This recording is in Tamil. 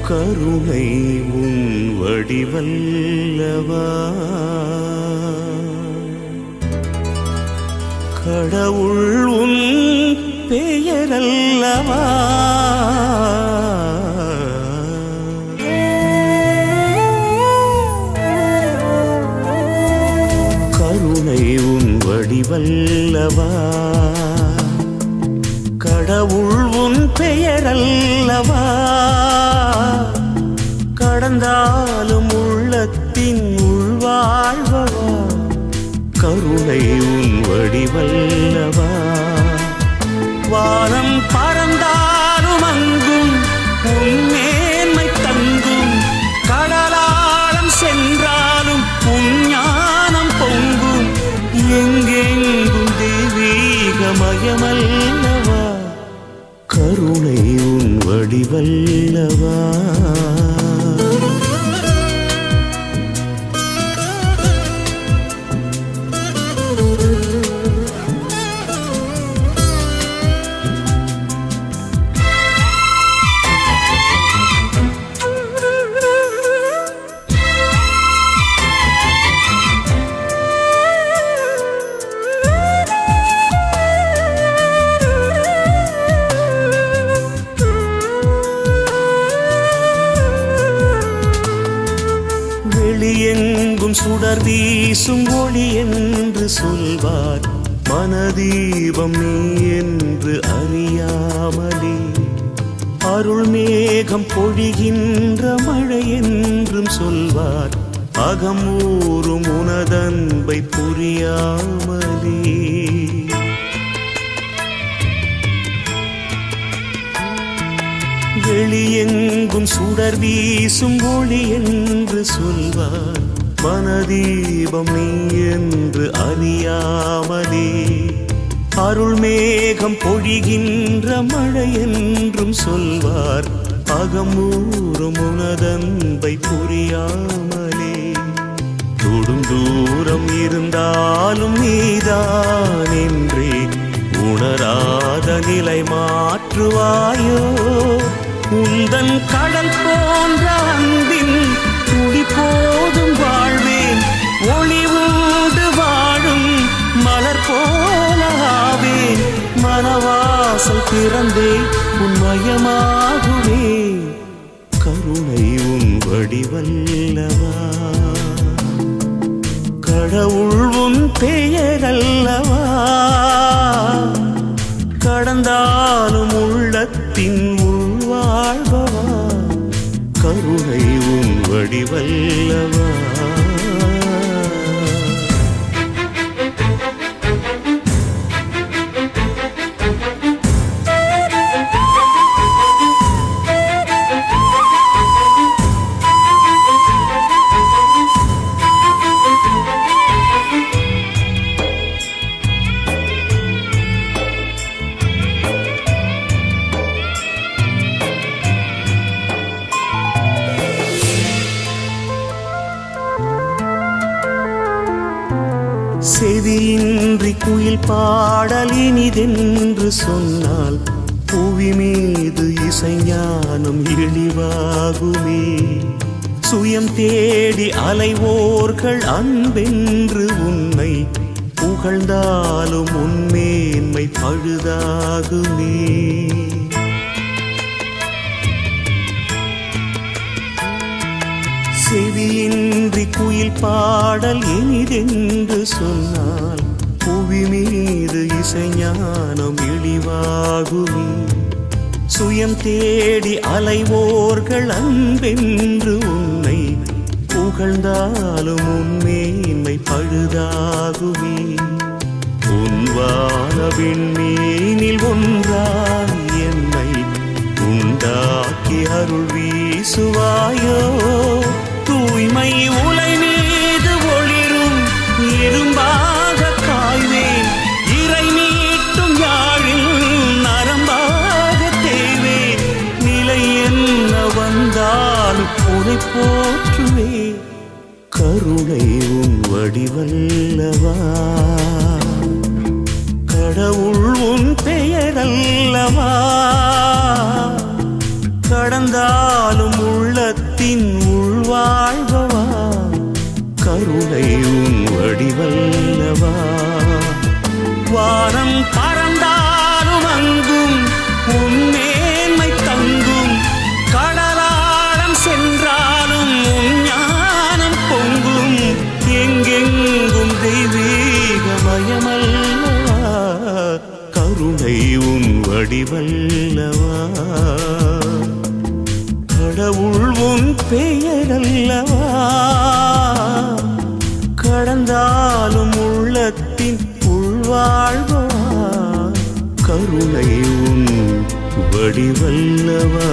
கருணை உன் வடிவல்லவா கடவுள் உன் பெயரல்லவா கருணை உன் வடிவல்லவா கடவுள் உன் பெயரல்லவா கடந்தாலும் உள்ளத்தின் உள்வாழ்வவா கருணை உன் வடிவல்லவா வானம் பறந்தாலும் அங்கும் உன் மேன்மை தங்கும் கடலாழம் சென்றாலும் உன் ஞானம் பொங்கும் எங்கெங்கும் தெய்வீகமயமல்லவா கருணை உன் வடிவல்லவா வெளியெங்கும் சுடர் வீசும் ஒளி என்று சொல்வார் மனதீபம் நீ என்று அறியாமலே அருள் மேகம் பொழிகின்ற மழை என்றும் சொல்வார் அகம் ஊறும் உனதன்பை புரியாமலே வெளியெங்கும் சுடர் வீசும் ஒளி என்று சொல்வார் மனதீபம் நீ என்று அறியாமலே அருள் மேகம் பொழிகின்ற மழை என்றும் சொல்வார் அகமூறும் உனதன்பை புரியாமலே தொடும் தூரம் இருந்தாலும் நீதான் என்றே உணராத நிலை மாற்றுவாயோ உந்தன் கடல் போன்ற அன்பின் துளி போதும் வாழ்வேன் ஒளி உண்டு வாழும் மலர் போலாவேன் மனவாசல் திறந்தே உன்மயமாகுவே கருணை உன் வடிவல்லவா கடவுள் உன் பெயரல்லவா கடந்தாலும் உள்ளத்தின் உள்வாழ்வவா கருணை உன் வடிவல்லவா செவியின்றி குயில் பாடல் இனிதென்று சொன்னால் புவி மீது இசைஞானம் இழிவாகுமே சுயம் தேடி அலைவோர்கள் அன்பென்று உன்னை புகழ்ந்தாலும் உன்மேன்மை பழுதாகுமே செவியின்றி குயில் பாடல் இனிதென்று சொன்னால் புவி மீது இசைஞானம் இழிவாகுமே சுயம் தேடி அலைவோர்கள் அன்பென்று உன்னை புகழ்ந்தாலும் உன்மேன்மை பழுதாகுமே உன் வானவின் மீனில் ஒன்றாய் என்னை உண்டாக்கி அருள் வீசுவாயோ தூய்மை உலை மீது ஒளிரும் இரும்பாக காய்வேன் இறை நீட்டும் யாழில் நரம்பாக தேய்வேன் நிலை என்ன வந்தாலும் உனை போற்றுவே கருணை உன் வடிவல்லவா கடவுள் உன் பெயரல்லவா கடந்தாலும் வானம் பறந்தாலும் அங்கும் உன்மேன்மை தங்கும், கடலாழம் சென்றாலும் உன் ஞானம் பொங்கும், எங்கெங்கும் தெய்வீகமயமல்லவா, கருணை உன் வடிவல்லவா, கடவுள் உன் பெயரல்லவா, கடந்தாலும் உள்ளத்தின் உள்வாழ்வா, கருணை உன் வடிவல்லவா.